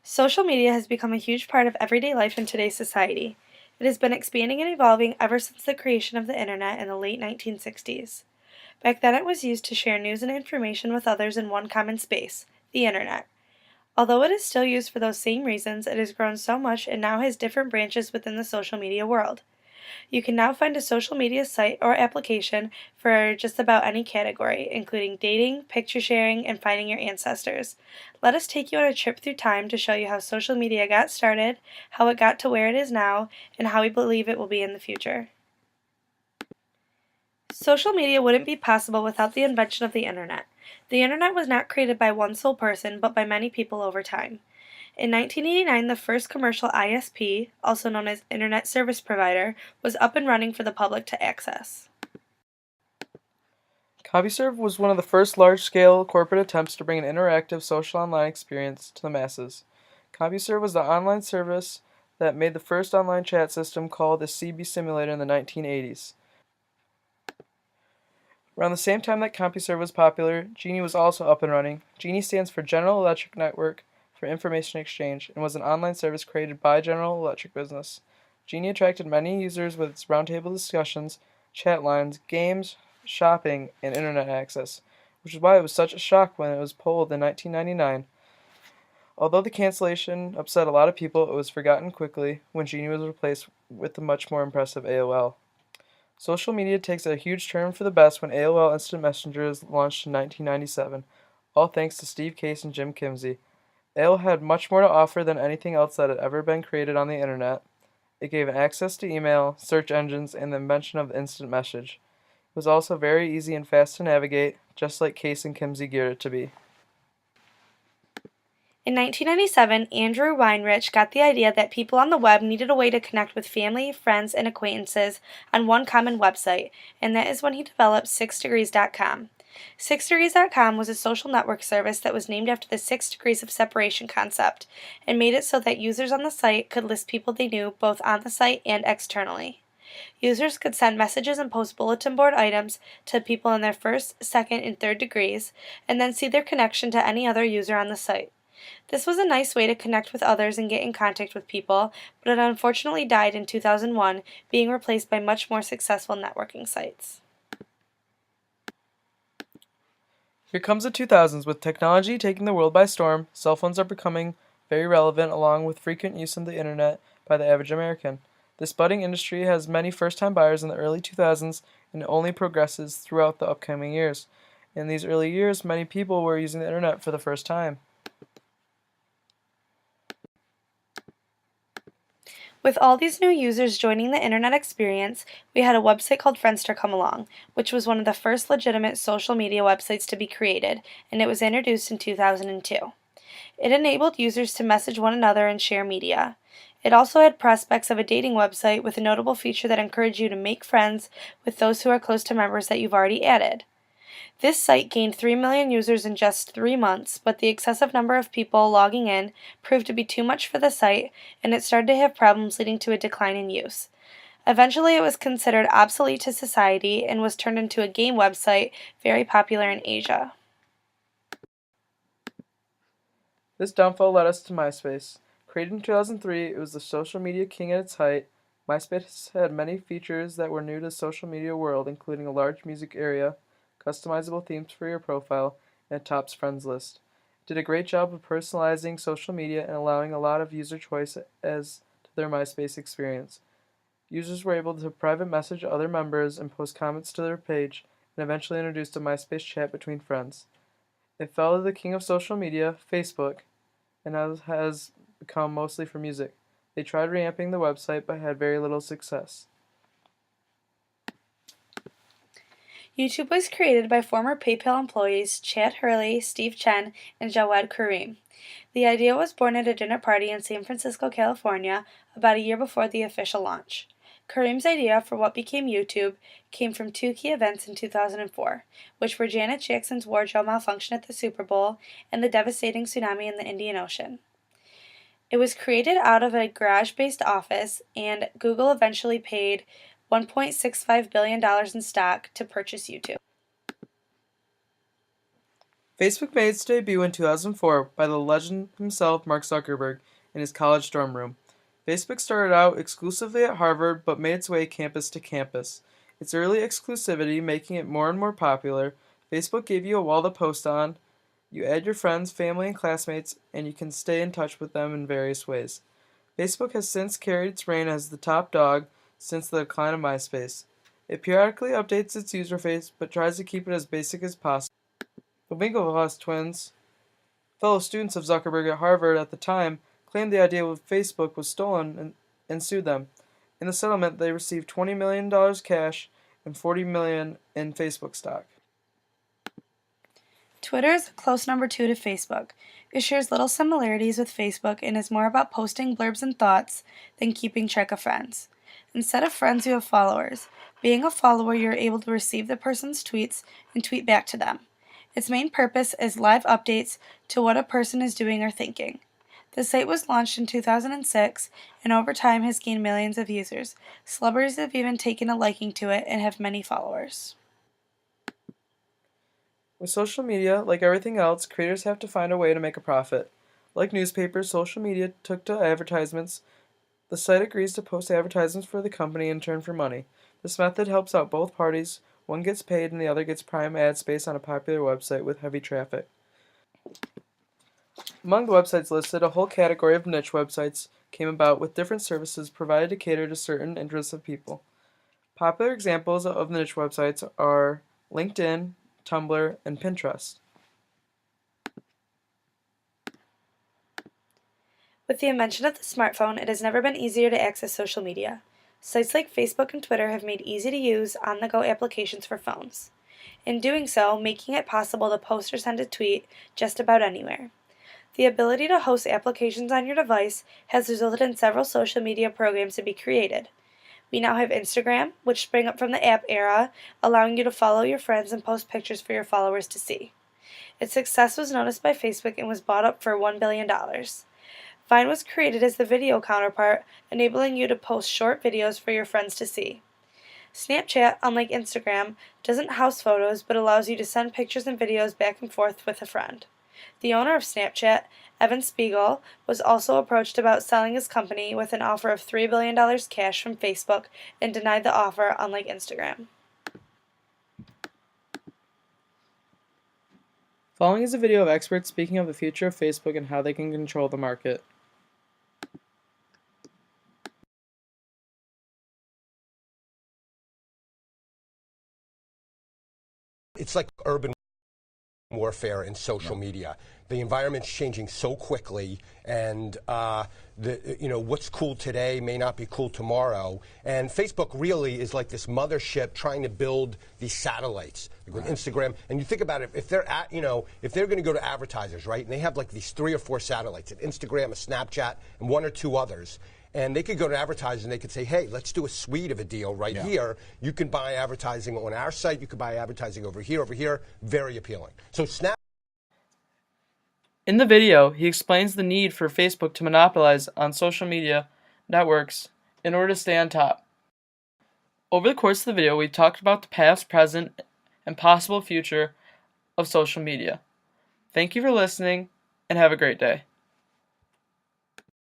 Social media has become a huge part of everyday life in today's society. It has been expanding and evolving ever since the creation of the internet in the late 1960s. Back then, it was used to share news and information with others in one common space, the internet. Although it is still used for those same reasons, it has grown so much and now has different branches within the social media world. You can now find a social media site or application for just about any category, including dating, picture sharing, and finding your ancestors. Let us take you on a trip through time to show you how social media got started, how it got to where it is now, and how we believe it will be in the future. Social media wouldn't be possible without the invention of the internet. The internet was not created by one sole person, but by many people over time. In 1989, the first commercial ISP, also known as Internet Service Provider, was up and running for the public to access. CompuServe was one of the first large-scale corporate attempts to bring an interactive social online experience to the masses. CompuServe was the online service that made the first online chat system called the CB Simulator in the 1980s. Around the same time that CompuServe was popular, Genie was also up and running. Genie stands for General Electric Network for Information Exchange and was an online service created by General Electric business. Genie attracted many users with its roundtable discussions, chat lines, games, shopping, and internet access, which is why it was such a shock when it was pulled in 1999. Although the cancellation upset a lot of people, it was forgotten quickly when Genie was replaced with the much more impressive AOL. Social media takes a huge turn for the best when AOL Instant Messenger is launched in 1997, all thanks to Steve Case and Jim Kimsey. AOL had much more to offer than anything else that had ever been created on the internet. It gave access to email, search engines, and the invention of the instant message. It was also very easy and fast to navigate, just like Case and Kimsey geared it to be. In 1997, Andrew Weinrich got the idea that people on the web needed a way to connect with family, friends, and acquaintances on one common website, and that is when he developed 6degrees.com. 6degrees.com was a social network service that was named after the 6 degrees of separation concept and made it so that users on the site could list people they knew both on the site and externally. Users could send messages and post bulletin board items to people in their first, second, and third degrees, and then see their connection to any other user on the site. This was a nice way to connect with others and get in contact with people, but it unfortunately died in 2001, being replaced by much more successful networking sites. Here comes the 2000s. With technology taking the world by storm, cell phones are becoming very relevant along with frequent use of the internet by the average American. This budding industry has many first-time buyers in the early 2000s and it only progresses throughout the upcoming years. In these early years, many people were using the internet for the first time. With all these new users joining the internet experience, we had a website called Friendster come along, which was one of the first legitimate social media websites to be created, and it was introduced in 2002. It enabled users to message one another and share media. It also had prospects of a dating website with a notable feature that encouraged you to make friends with those who are close to members that you've already added. This site gained 3 million users in just 3 months, but the excessive number of people logging in proved to be too much for the site, and it started to have problems leading to a decline in use. Eventually, it was considered obsolete to society and was turned into a game website very popular in Asia. This downfall led us to MySpace. Created in 2003, it was the social media king at its height. MySpace had many features that were new to the social media world, including a large music area, customizable themes for your profile, and a Tops Friends list. It did a great job of personalizing social media and allowing a lot of user choice as to their MySpace experience. Users were able to private message other members and post comments to their page, and eventually introduced a MySpace chat between friends. It fell to the king of social media, Facebook, and has become mostly for music. They tried revamping the website but had very little success. YouTube was created by former PayPal employees Chad Hurley, Steve Chen, and Jawed Karim. The idea was born at a dinner party in San Francisco, California, about a year before the official launch. Karim's idea for what became YouTube came from two key events in 2004, which were Janet Jackson's wardrobe malfunction at the Super Bowl and the devastating tsunami in the Indian Ocean. It was created out of a garage-based office, and Google eventually paid $1.65 billion in stock to purchase YouTube. Facebook made its debut in 2004 by the legend himself, Mark Zuckerberg, in his college dorm room. Facebook started out exclusively at Harvard but made its way campus to campus. Its early exclusivity making it more and more popular. Facebook gave you a wall to post on. You add your friends, family, and classmates, and you can stay in touch with them in various ways. Facebook has since carried its reign as the top dog since the decline of MySpace. It periodically updates its user face but tries to keep it as basic as possible. The Winklevoss twins, fellow students of Zuckerberg at Harvard at the time, claimed the idea of Facebook was stolen and sued them. In the settlement, they received $20 million cash and $40 million in Facebook stock. Twitter is a close number 2 to Facebook. It shares little similarities with Facebook and is more about posting blurbs and thoughts than keeping track of friends. Instead of friends, you have followers. Being a follower, you're able to receive the person's tweets and tweet back to them. Its main purpose is live updates to what a person is doing or thinking. The site was launched in 2006 and over time has gained millions of users. Celebrities have even taken a liking to it and have many followers. With social media, like everything else, creators have to find a way to make a profit. Like newspapers, social media took to advertisements. The site agrees to post advertisements for the company in return for money. This method helps out both parties. One gets paid and the other gets prime ad space on a popular website with heavy traffic. Among the websites listed, a whole category of niche websites came about with different services provided to cater to certain interests of people. Popular examples of niche websites are LinkedIn, Tumblr, and Pinterest. With the invention of the smartphone, it has never been easier to access social media. Sites like Facebook and Twitter have made easy-to-use, on-the-go applications for phones. In doing so, making it possible to post or send a tweet just about anywhere. The ability to host applications on your device has resulted in several social media programs to be created. We now have Instagram, which sprang up from the app era, allowing you to follow your friends and post pictures for your followers to see. Its success was noticed by Facebook and was bought up for $1 billion. Vine was created as the video counterpart, enabling you to post short videos for your friends to see. Snapchat, unlike Instagram, doesn't house photos but allows you to send pictures and videos back and forth with a friend. The owner of Snapchat, Evan Spiegel, was also approached about selling his company with an offer of $3 billion cash from Facebook and denied the offer, unlike Instagram. Following is a video of experts speaking of the future of Facebook and how they can control the market. It's like urban warfare in social media. The environment's changing so quickly, and what's cool today may not be cool tomorrow. And Facebook really is like this mothership trying to build these satellites, like with Instagram. And you think about it, if they're going to go to advertisers, right, and they have like these 3 or 4 satellites, an Instagram, a Snapchat, and 1 or 2 others. And they could go to advertisers and they could say, hey, let's do a suite of a deal right here. You can buy advertising on our site. You can buy advertising over here. Very appealing. So In the video, he explains the need for Facebook to monopolize on social media networks in order to stay on top. Over the course of the video, we talked about the past, present, and possible future of social media. Thank you for listening, and have a great day.